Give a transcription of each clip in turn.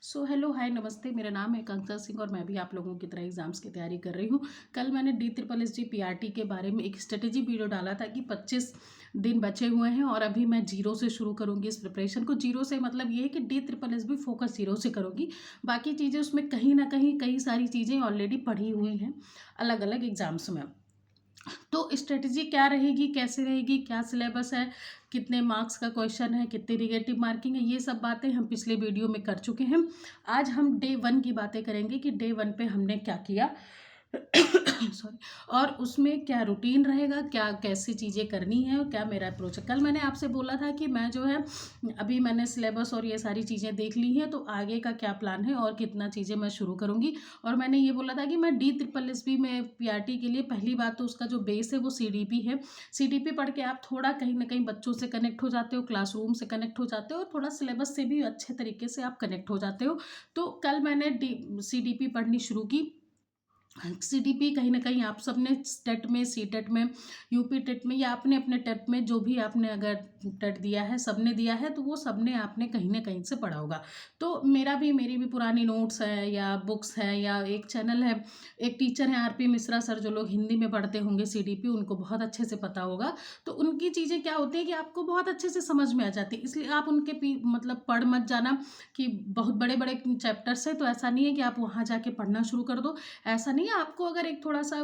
Hello hi नमस्ते। मेरा नाम है कंचन सिंह और मैं भी आप लोगों की तरह एग्जाम्स की तैयारी कर रही हूँ। कल मैंने DSSSG PRT के बारे में एक स्ट्रेटेजी वीडियो डाला था कि 25 दिन बचे हुए हैं और अभी मैं जीरो से शुरू करूँगी इस प्रिपरेशन को। जीरो से मतलब ये है कि DSSSB फोकस जीरो से करूँगी। बाकी चीज़ें उसमें कहीं ना कहीं कई सारी चीज़ें ऑलरेडी पढ़ी हुई हैं अलग अलग एग्जाम्स में। तो स्ट्रेटजी क्या रहेगी, कैसे रहेगी, क्या सिलेबस है, कितने मार्क्स का क्वेश्चन है, कितनी रिलेटिव मार्किंग है, ये सब बातें हम पिछले वीडियो में कर चुके हैं। आज हम डे वन की बातें करेंगे कि डे वन पे हमने क्या किया सॉरी। और उसमें क्या रूटीन रहेगा, क्या कैसी चीज़ें करनी है और क्या मेरा अप्रोच है। कल मैंने आपसे बोला था कि मैं जो है अभी मैंने सिलेबस और ये सारी चीज़ें देख ली हैं, तो आगे का क्या प्लान है और कितना चीज़ें मैं शुरू करूँगी। और मैंने ये बोला था कि मैं DSSSB में PRT के लिए पहली बात तो उसका जो बेस है वो CDP है। CDP पढ़ के आप थोड़ा कहीं ना कहीं बच्चों से कनेक्ट हो जाते हो, क्लासरूम से कनेक्ट हो जाते हो और थोड़ा सिलेबस से भी अच्छे तरीके से आप कनेक्ट हो जाते हो। तो कल मैंने CDP पढ़नी शुरू की। CDP कहीं ना कहीं आप सबने टेट में, CTET में, UP टेट में या अपने अपने टेट में जो भी आपने अगर टेट दिया है, सबने दिया है, तो वो सबने आपने कहीं ना कहीं से पढ़ा होगा। तो मेरी भी पुरानी नोट्स है या बुक्स है या एक चैनल है, एक टीचर है RP मिश्रा सर, जो लोग हिंदी में पढ़ते होंगे CDP उनको बहुत अच्छे से पता होगा। तो उनकी चीज़ें क्या होती है कि आपको बहुत अच्छे से समझ में आ जाती है, इसलिए आप उनके मतलब पढ़ मत जाना कि बहुत बड़े बड़े चैप्टर्स है, तो ऐसा नहीं है कि आप वहाँ जाके पढ़ना शुरू कर दो। ऐसा नहीं है, आपको अगर एक थोड़ा-सा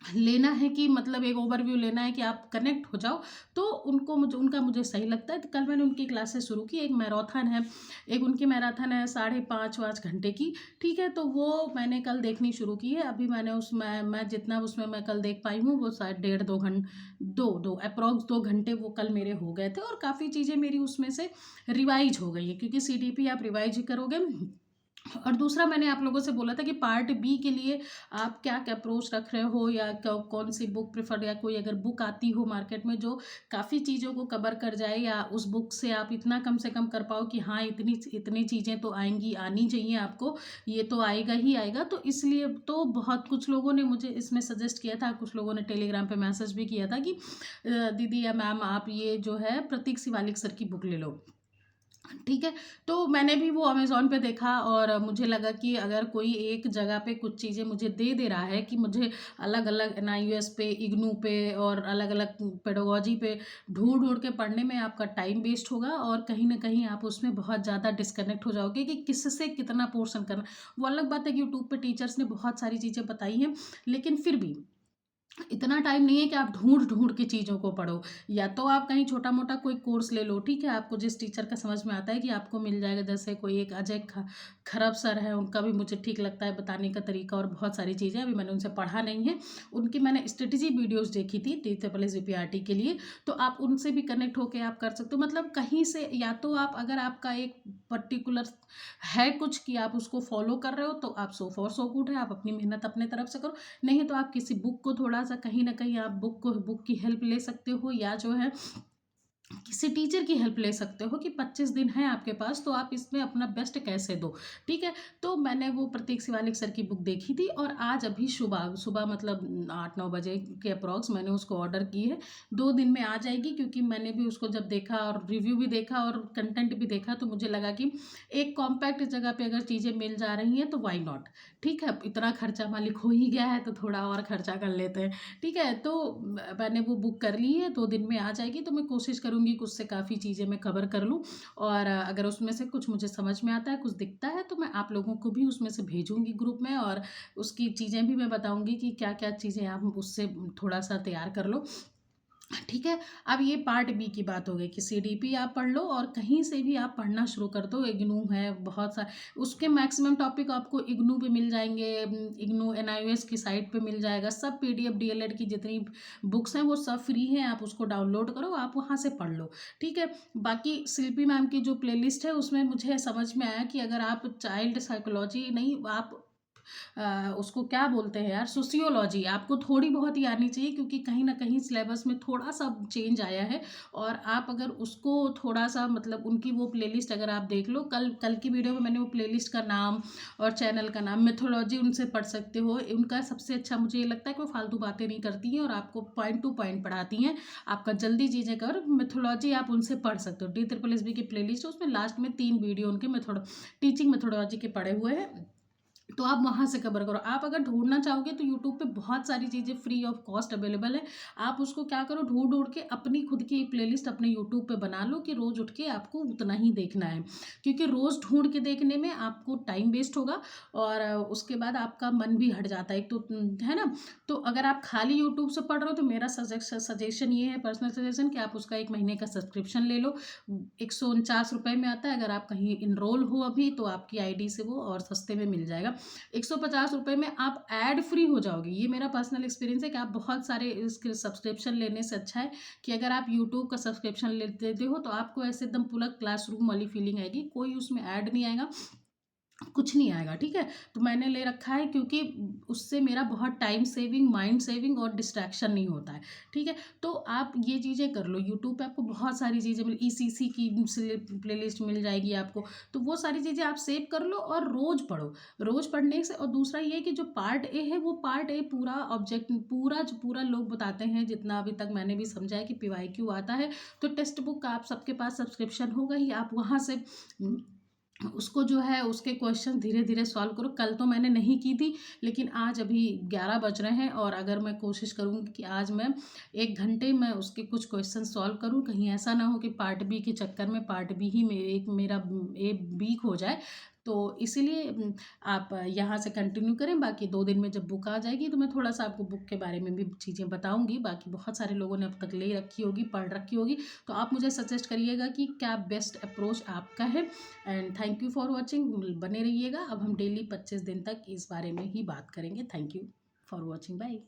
लेना है कि मतलब एक ओवरव्यू लेना है कि आप कनेक्ट हो जाओ, तो मुझे सही लगता है। तो कल मैंने उनकी क्लासेस शुरू की। एक मैराथन है, एक उनकी मैराथन है 5.5 घंटे की, ठीक है? तो वो मैंने कल देखनी शुरू की है। अभी मैंने उसमें मैं जितना उसमें मैं कल देख पाई हूँ वो शायद डेढ़ 2 दो एप्रॉक्स 2 घंटे वो कल मेरे हो गए थे और काफ़ी चीज़ें मेरी उसमें से रिवाइज़ हो गई है, क्योंकि CDP आप रिवाइज़ ही करोगे। और दूसरा मैंने आप लोगों से बोला था कि पार्ट बी के लिए आप क्या क्या अप्रोच रख रहे हो या कौन सी बुक प्रेफर, या कोई अगर बुक आती हो मार्केट में जो काफ़ी चीज़ों को कवर कर जाए, या उस बुक से आप इतना कम से कम कर पाओ कि हाँ इतनी इतनी चीज़ें तो आएंगी, आनी चाहिए आपको, ये तो आएगा ही आएगा। तो इसलिए तो बहुत कुछ लोगों ने मुझे इसमें सजेस्ट किया था, कुछ लोगों ने टेलीग्राम पे मैसेज भी किया था कि दीदी या मैम आप ये जो है प्रतीक शिवालिक सर की बुक ले लो, ठीक है? तो मैंने भी वो अमेज़न पे देखा और मुझे लगा कि अगर कोई एक जगह पे कुछ चीज़ें मुझे दे रहा है कि मुझे अलग-अलग NIOS पे, इग्नू पे और अलग-अलग पेडागोजी पे ढूँढ-ढूँढ के पढ़ने में आपका टाइम वेस्ट होगा और कहीं न कहीं आप उसमें बहुत ज़्यादा डिस्कनेक्ट हो जाओगे कि किससे कितना पोर्शन करना। वो अलग बात है कि यूट्यूब पे टीचर्स ने बहुत सारी चीज़ें बताई हैं, लेकिन फिर भी इतना टाइम नहीं है कि आप ढूँढ-ढूँढ के चीज़ों को पढ़ो। या तो आप कहीं छोटा-मोटा कोई कोर्स ले लो, ठीक है? आपको जिस टीचर का समझ में आता है कि आपको मिल जाएगा, जैसे कोई एक अजय खरब सर हैं, उनका भी मुझे ठीक लगता है बताने का तरीका और बहुत सारी चीज़ें। अभी मैंने उनसे पढ़ा नहीं है। उनकी मैंने स्ट्रैटेजी वीडियोज़ देखी थी DSSSB PRT के लिए, तो आप उनसे भी कनेक्ट होके आप कर सकते हो। मतलब कहीं से या तो आप, अगर आपका एक पर्टिकुलर है कुछ कि आप उसको फ़ॉलो कर रहे हो, तो आप सो फॉर सो गुड है, आप अपनी मेहनत अपने तरफ से करो। नहीं तो आप किसी बुक को थोड़ा-सा कहीं न कहीं आप बुक की हेल्प ले सकते हो, या जो है किसी टीचर की हेल्प ले सकते हो कि 25 दिन है आपके पास, तो आप इसमें अपना बेस्ट कैसे दो, ठीक है? तो मैंने वो प्रतीक शिवालिक सर की बुक देखी थी और आज अभी सुबह सुबह मतलब 8-9 बजे के अप्रॉक्स मैंने उसको ऑर्डर की है। 2 दिन में आ जाएगी, क्योंकि मैंने भी उसको जब देखा और रिव्यू भी देखा और कंटेंट भी देखा, तो मुझे लगा कि एक कॉम्पैक्ट जगह पे अगर चीज़ें मिल जा रही हैं तो व्हाई नॉट, ठीक है? इतना खर्चा मालिक हो ही गया है तो थोड़ा और खर्चा कर लेते हैं, ठीक है? तो मैंने वो बुक कर ली है, 2 दिन में आ जाएगी, तो मैं कोशिश करूँगी कि उससे काफ़ी चीज़ें मैं कवर कर लूँ। और अगर उसमें से कुछ मुझे समझ में आता है, कुछ दिखता है, तो मैं आप लोगों को भी उसमें से भेजूँगी ग्रुप में और उसकी चीज़ें भी मैं बताऊँगी कि क्या-क्या चीज़ें आप उससे थोड़ा-सा तैयार कर लो। ठीक है? अब ये पार्ट बी की बात हो गई कि CDP आप पढ़ लो और कहीं से भी आप पढ़ना शुरू कर दो। इग्नू है बहुत सा, उसके मैक्सिमम टॉपिक आपको इग्नू पे मिल जाएँगे, इग्नू NIOS की साइट पे मिल जाएगा। सब PDF DLED की जितनी बुक्स हैं वो सब फ्री हैं, आप उसको डाउनलोड करो, आप वहाँ से पढ़ लो, ठीक है? बाकी शिल्पी मैम की जो प्लेलिस्ट है उसमें मुझे समझ में आया कि अगर आप चाइल्ड साइकोलॉजी नहीं, आप उसको क्या बोलते हैं यार, सोशियोलॉजी आपको थोड़ी बहुत ही आनी चाहिए, क्योंकि कहीं ना कहीं सिलेबस में थोड़ा सा चेंज आया है। और आप अगर उसको थोड़ा सा मतलब उनकी वो प्लेलिस्ट अगर आप देख लो, कल कल की वीडियो में मैंने वो प्लेलिस्ट का नाम और चैनल का नाम, मेथोडोलॉजी उनसे पढ़ सकते हो। उनका सबसे अच्छा मुझे ये लगता है कि वो फालतू बातें नहीं करती हैं और आपको पॉइंट टू पॉइंट पढ़ाती हैं, आपका जल्दी चीज़ें कर। मेथोडोलॉजी आप उनसे पढ़ सकते हो, DSSB की प्लेलिस्ट है, उसमें लास्ट में 3 वीडियो उनके टीचिंग मेथोडोलॉजी के पढ़े हुए हैं, तो आप वहाँ से कवर करो। आप अगर ढूंढना चाहोगे तो यूट्यूब पे बहुत सारी चीज़ें फ्री ऑफ कॉस्ट अवेलेबल है। आप उसको क्या करो, ढूंढ ढूंढ के अपनी खुद की एक प्लेलिस्ट अपने यूट्यूब पे बना लो कि रोज़ उठ के आपको उतना ही देखना है, क्योंकि रोज़ ढूंढ के देखने में आपको टाइम वेस्ट होगा और उसके बाद आपका मन भी हट जाता है, एक तो है ना। तो अगर आप खाली यूट्यूब से पढ़ रहे हो तो मेरा सजेशन ये है, पर्सनल सजेशन, कि आप उसका 1 महीने का सब्सक्रिप्शन ले लो। 149 रुपये में आता है। अगर आप कहीं इनरोल हो अभी तो आपकी आईडी से वो और सस्ते में मिल जाएगा। 150 रुपये में आप ऐड फ्री हो जाओगे। ये मेरा पर्सनल एक्सपीरियंस है कि आप बहुत सारे इसके सब्सक्रिप्शन लेने से अच्छा है कि अगर आप यूट्यूब का सब्सक्रिप्शन लेते हो तो आपको ऐसे एकदम पूरा क्लासरूम वाली फीलिंग आएगी, कोई उसमें ऐड नहीं आएगा, कुछ नहीं आएगा, ठीक है। तो मैंने ले रखा है क्योंकि उससे मेरा बहुत टाइम सेविंग, माइंड सेविंग और डिस्ट्रैक्शन नहीं होता है, ठीक है। तो आप ये चीज़ें कर लो। यूट्यूब पे आपको बहुत सारी चीज़ें मिल, ECC की प्लेलिस्ट मिल जाएगी आपको, तो वो सारी चीज़ें आप सेव कर लो और रोज़ पढ़ो। रोज़ पढ़ने से, और दूसरा ये कि जो पार्ट ए है वो पार्ट ए पूरा ऑब्जेक्ट पूरा लोग बताते हैं, जितना अभी तक मैंने भी समझा है कि PYQ आता है, तो टेक्स्ट बुक का आप सबके पास सब्सक्रिप्शन होगा ही, आप वहाँ से उसको जो है उसके क्वेश्चन धीरे धीरे सॉल्व करो। कल तो मैंने नहीं की थी, लेकिन आज अभी 11 बज रहे हैं और अगर मैं कोशिश करूँगी कि आज मैं 1 घंटे में उसके कुछ क्वेश्चन सॉल्व करूँ, कहीं ऐसा ना हो कि पार्ट बी के चक्कर में पार्ट बी ही मेरा ए वीक हो जाए। तो इसीलिए आप यहाँ से कंटिन्यू करें। बाकी 2 दिन में जब बुक आ जाएगी तो मैं थोड़ा सा आपको बुक के बारे में भी चीज़ें बताऊँगी। बाकी बहुत सारे लोगों ने अब तक ले रखी होगी, पढ़ रखी होगी, तो आप मुझे सजेस्ट करिएगा कि क्या बेस्ट अप्रोच आपका है। And thank you for watching. बने रहिएगा। अब हम डेली 25 दिन तक इस बारे में ही बात करेंगे। Thank you for watching. Bye.